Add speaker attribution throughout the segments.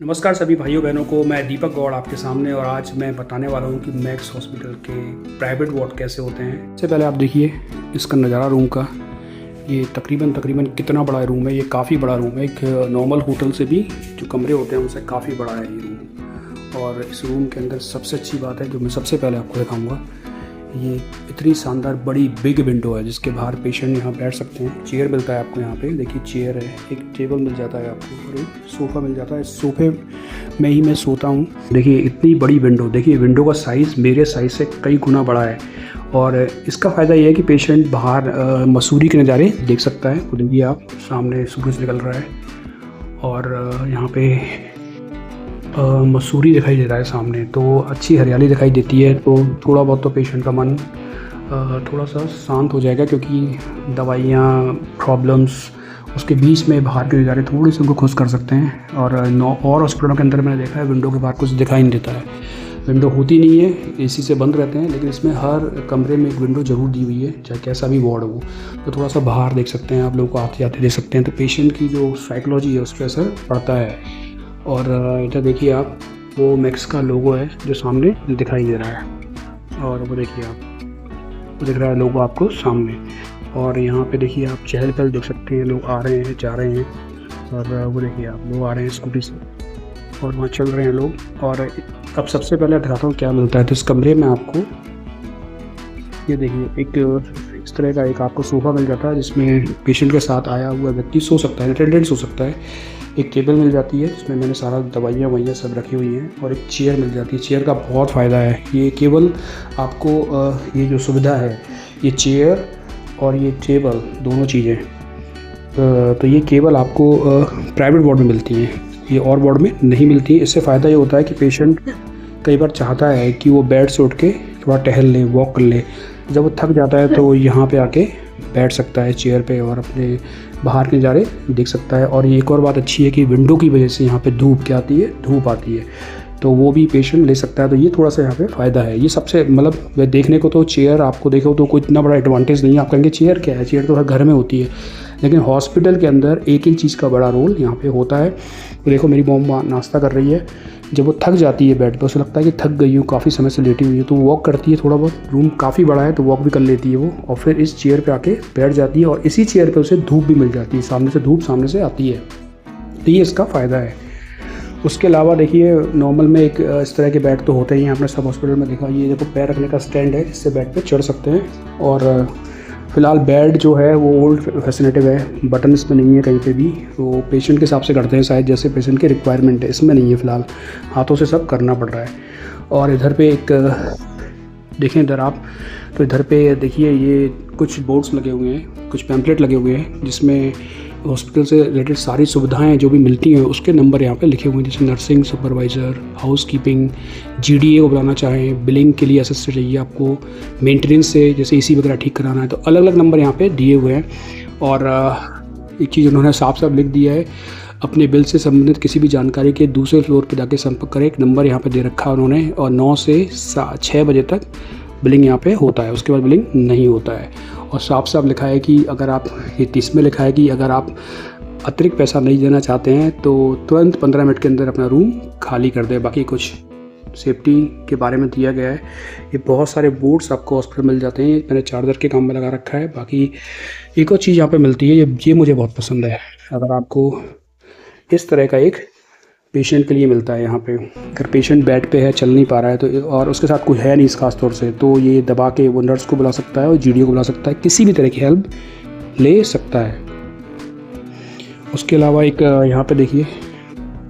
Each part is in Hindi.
Speaker 1: नमस्कार सभी भाइयों बहनों को। मैं दीपक गौड़ आपके सामने और आज मैं बताने वाला हूँ कि मैक्स हॉस्पिटल के प्राइवेट वार्ड कैसे होते हैं। सबसे पहले आप देखिए इसका नज़ारा रूम का। ये तकरीबन कितना बड़ा रूम है। ये काफ़ी बड़ा रूम है। एक नॉर्मल होटल से भी जो कमरे होते हैं उनसे काफ़ी बड़ा है ये रूम। और इस रूम के अंदर सबसे अच्छी बात है जो मैं सबसे पहले आपको दिखाऊँगा, ये इतनी शानदार बड़ी बिग विंडो है जिसके बाहर पेशेंट यहाँ बैठ सकते हैं। चेयर मिलता है आपको यहाँ पे, देखिए चेयर है, एक टेबल मिल जाता है आपको और एक सोफ़ा मिल जाता है। सोफ़े में ही मैं सोता हूँ। देखिए इतनी बड़ी विंडो, देखिए विंडो का साइज़ मेरे साइज़ से कई गुना बड़ा है। और इसका फ़ायदा ये है कि पेशेंट बाहर मसूरी के नज़ारे देख सकता है। तो देखिए आप, सामने सूरज निकल रहा है और यहाँ पे मसूरी दिखाई दे रहा है सामने, तो अच्छी हरियाली दिखाई देती है। तो थोड़ा बहुत तो पेशेंट का मन थोड़ा सा शांत हो जाएगा, क्योंकि दवाइयाँ प्रॉब्लम्स उसके बीच में बाहर के नज़ारे थोड़ी सी उनको खुश कर सकते हैं। और हॉस्पिटलों के अंदर मैंने देखा है विंडो के बाहर कुछ दिखाई नहीं देता है। विंडो होती नहीं है, एसी से बंद रहते हैं, लेकिन इसमें हर कमरे में एक विंडो ज़रूर दी हुई है, चाहे कैसा भी वार्ड हो। तो थोड़ा सा बाहर देख सकते हैं आप, लोगों को आते जाते देख सकते हैं। तो पेशेंट की जो साइकोलॉजी है उस पर असर पड़ता है। और इधर देखिए आप, वो मैक्स का लोगो है जो सामने दिखाई दे रहा है। और वो देखिए आप, वो दिख रहा है लोगो आपको सामने। और यहाँ पे देखिए आप चहल पहल देख सकते हैं, लोग आ रहे हैं जा रहे हैं। और वो देखिए आप, लोग आ रहे हैं स्कूटी से और वहाँ चल रहे हैं लोग। और अब सबसे पहले दिखाता हूँ क्या मिलता है। तो इस कमरे में आपको ये देखिए एक इस तरह का एक आपको सोफ़ा मिल जाता है जिसमें पेशेंट के साथ आया हुआ व्यक्ति सो सकता है, अटेंडेंट सो सकता है। एक टेबल मिल जाती है जिसमें मैंने सारा दवाइयाँ ववाइयाँ सब रखी हुई हैं। और एक चेयर मिल जाती है। चेयर का बहुत फ़ायदा है। ये केवल आपको ये जो सुविधा है, ये चेयर और ये टेबल दोनों चीज़ें, तो ये केवल आपको प्राइवेट वार्ड में मिलती हैं, ये और वार्ड में नहीं मिलती है। इससे फ़ायदा ये होता है कि पेशेंट कई बार चाहता है कि वो बेड से उठ के थोड़ा टहल ले, वॉक कर ले। जब वो थक जाता है तो वो यहाँ पे आके बैठ सकता है चेयर पे और अपने बाहर के नज़ारे देख सकता है। और ये एक और बात अच्छी है कि विंडो की वजह से यहाँ पे धूप आती है, तो वो भी पेशेंट ले सकता है। तो ये थोड़ा सा यहाँ पे फ़ायदा है। ये सबसे मतलब देखने को तो चेयर आपको देखो तो कोई इतना बड़ा एडवांटेज नहीं है। आप कहेंगे चेयर क्या है, चेयर तो हर घर में होती है, लेकिन हॉस्पिटल के अंदर एक एक चीज़ का बड़ा रोल यहाँ पे होता है। तो देखो मेरी मॉम नाश्ता कर रही है। जब वो थक जाती है बेड पर, उसे लगता है कि थक गई हूँ, काफ़ी समय से लेटी हुई है, तो वॉक करती है थोड़ा बहुत। रूम काफ़ी बड़ा है तो वॉक भी कर लेती है वो, और फिर इस चेयर पे आके बैठ जाती है। और इसी चेयर पे उसे धूप भी मिल जाती है, सामने से धूप सामने से आती है। तो ये इसका फ़ायदा है। उसके अलावा देखिए नॉर्मल में एक इस तरह के बेड तो होते ही हैं, आपने सब हॉस्पिटल में देखा। ये देखो पैर रखने का स्टैंड है जिससे बेड पे चढ़ सकते हैं। और फ़िलहाल बेड जो है वो ओल्ड फैसिनेटिव है, बटन इसमें नहीं है कहीं पे भी। तो पेशेंट के हिसाब से करते हैं शायद, जैसे पेशेंट की रिक्वायरमेंट है। इसमें नहीं है फ़िलहाल, हाथों से सब करना पड़ रहा है। और इधर पे एक देखें इधर आप, तो इधर पे देखिए ये कुछ बोर्ड्स लगे हुए हैं, कुछ पैम्पलेट लगे हुए हैं जिसमें हॉस्पिटल से रिलेटेड सारी सुविधाएं जो भी मिलती हैं उसके नंबर यहाँ पे लिखे हुए हैं। जैसे nursing supervisor, house keeping, GDA को बुलाना चाहें, बिलिंग के लिए असिस्ट चाहिए आपको, मेंटेनेंस से जैसे एसी वगैरह ठीक कराना है, तो अलग अलग नंबर यहाँ पे दिए हुए हैं। और एक चीज़ उन्होंने साफ साफ लिख दिया है, अपने बिल से संबंधित किसी भी जानकारी के दूसरे फ्लोर पर जाके संपर्क करें। एक नंबर यहाँ पे दे रखा है उन्होंने। और 9 से 6 बजे तक बिलिंग यहाँ पे होता है, उसके बाद बिलिंग नहीं होता है। और साफ साफ लिखा है कि अगर आप, ये 30 में लिखा है कि अगर आप अतिरिक्त पैसा नहीं देना चाहते हैं तो तुरंत 15 मिनट के अंदर अपना रूम खाली कर दें। बाकी कुछ सेफ्टी के बारे में दिया गया है। ये बहुत सारे बोर्ड्स आपको हॉस्पिटल मिल जाते हैं, मैंने चार्जर के काम में लगा रखा है। बाकी एक और चीज़ यहाँ पे मिलती है, ये मुझे बहुत पसंद है। अगर आपको इस तरह का एक पेशेंट के लिए मिलता है यहाँ पे, अगर पेशेंट बेड पे है, चल नहीं पा रहा है तो, और उसके साथ कुछ है नहीं इस खास तौर से, तो ये दबा के वो नर्स को बुला सकता है और जीडीओ को बुला सकता है, किसी भी तरह की हेल्प ले सकता है। उसके अलावा एक यहाँ पे देखिए,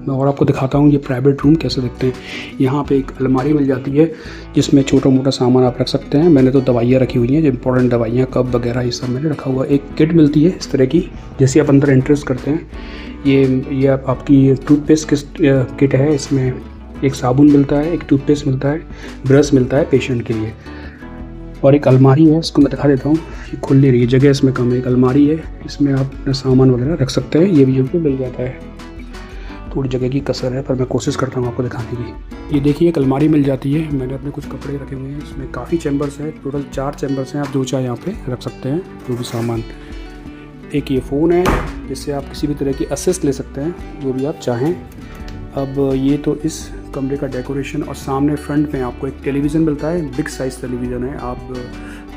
Speaker 1: मैं और आपको दिखाता हूँ ये प्राइवेट रूम कैसे दिखते हैं। यहाँ पे एक अलमारी मिल जाती है जिसमें छोटा मोटा सामान आप रख सकते हैं। मैंने तो दवाइयाँ रखी हुई हैं, जो इंपॉर्टेंट दवाइयाँ, कप वगैरह ये सब मैंने रखा हुआ है। एक किट मिलती है इस तरह की, जैसे आप अंदर एंट्रेंस करते हैं। ये आपकी टूथपेस्ट किट है। इसमें एक साबुन मिलता है, एक टूथपेस्ट मिलता है, ब्रश मिलता है पेशेंट के लिए। और एक अलमारी है, इसको मैं दिखा देता हूँ, ये खुल नहीं रही है, जगह इसमें कम है। एक अलमारी है, इसमें आप अपना सामान वगैरह रख सकते हैं, ये भी हमको मिल जाता है। थोड़ी जगह की कसर है पर मैं कोशिश करता हूँ आपको दिखाने की। ये देखिए एक अलमारी मिल जाती है, मैंने अपने कुछ कपड़े रखे हुए हैं। इसमें काफ़ी चैम्बर्स हैं, टोटल 4 चैम्बर्स हैं। आप जो चाहे यहाँ पे रख सकते हैं जो भी सामान। एक ये फ़ोन है जिससे आप किसी भी तरह की असिस्ट ले सकते हैं जो भी आप चाहें। अब ये तो इस कमरे का डेकोरेशन, और सामने फ्रंट में आपको एक टेलीविज़न मिलता है, बिग साइज़ टेलीविज़न है। आप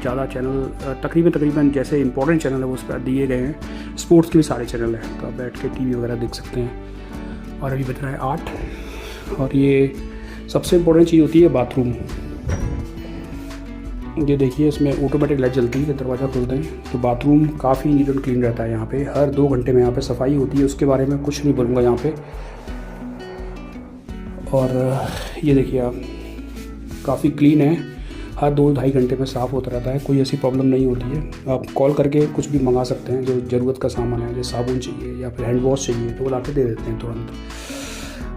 Speaker 1: ज़्यादा चैनल तकरीबन जैसे इंपॉर्टेंट चैनल है वो उस पर दिए गए हैं, स्पोर्ट्स के भी सारे चैनल हैं, तो आप बैठ के टीवी वगैरह देख सकते हैं। और अभी बज रहा है 8। और ये सबसे इम्पोर्टेंट चीज़ होती है बाथरूम। ये देखिए, इसमें ऑटोमेटिक लाइट जलती है, दरवाज़ा खोलते हैं तो बाथरूम काफ़ी नीट एंड क्लीन रहता है। यहाँ पे हर 2 घंटे में यहाँ पे सफाई होती है, उसके बारे में कुछ नहीं बोलूँगा यहाँ पे। और ये देखिए आप, काफ़ी क्लीन है, हर 2-2.5 घंटे में साफ़ होता रहता है, कोई ऐसी प्रॉब्लम नहीं होती है। आप कॉल करके कुछ भी मंगा सकते हैं, जो ज़रूरत का सामान है, जैसे साबुन चाहिए या फिर हैंड वॉश चाहिए तो वो ला के दे देते हैं तुरंत।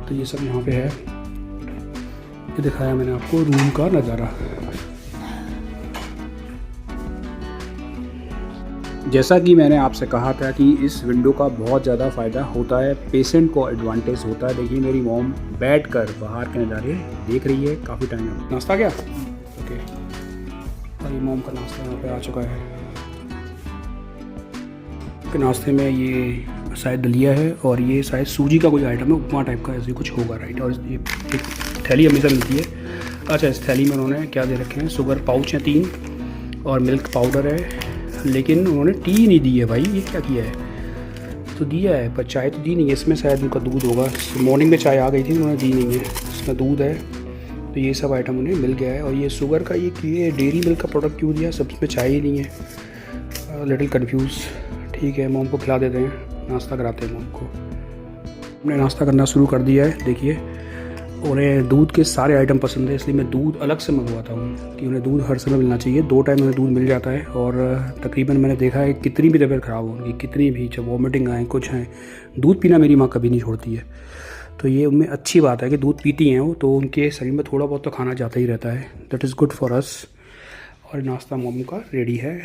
Speaker 1: तो ये सब यहाँ पे है। ये दिखाया मैंने आपको रूम का नज़ारा। जैसा कि मैंने आपसे कहा था कि इस विंडो का बहुत ज़्यादा फ़ायदा होता है, पेशेंट को एडवांटेज होता है। देखिए मेरी मॉम बैठकर बाहर के नज़ारे देख रही है, काफ़ी टाइम है। नाश्ता क्या? ओके, और ये मॉम का नाश्ता यहाँ पे आ चुका है। के नाश्ते में ये शायद दलिया है, और ये शायद सूजी का कोई आइटम है, उपमा टाइप का ऐसे कुछ होगा, राइट। और ये एक थैली हमेशा मिलती है। अच्छा, इस थैली में उन्होंने क्या दे रखे हैं, शुगर पाउच हैं 3 और मिल्क पाउडर है, लेकिन उन्होंने टी नहीं दी है भाई। ये क्या किया है? तो दिया है पर चाय तो दी नहीं है। इसमें शायद उनका दूध होगा, मॉर्निंग में चाय आ गई थी, उन्होंने दी नहीं है। इसमें दूध है, तो ये सब आइटम उन्हें मिल गया है। और ये शुगर का ये डेयरी मिल्क का प्रोडक्ट क्यों दिया, सब में चाय ही नहीं है, लिटिल कन्फ्यूज़। ठीक है, मॉम को खिला देते हैं, नाश्ता कराते हैं मॉम को। हमने नाश्ता करना शुरू कर दिया है। देखिए, उन्हें दूध के सारे आइटम पसंद है, इसलिए मैं दूध अलग से मंगवाता हूँ कि उन्हें दूध हर समय मिलना चाहिए। 2 टाइम उन्हें दूध मिल जाता है। और तकरीबन मैंने देखा है कितनी भी तबीयत ख़राब हो उनकी, कितनी भी, जब वॉमिटिंग आए कुछ हैं, दूध पीना मेरी माँ कभी नहीं छोड़ती है। तो ये उनमें अच्छी बात है कि दूध पीती हैं वो, तो उनके शरीर में थोड़ा बहुत तो खाना जाता ही रहता है। That is good for us. और नाश्ता मॉम का रेडी है।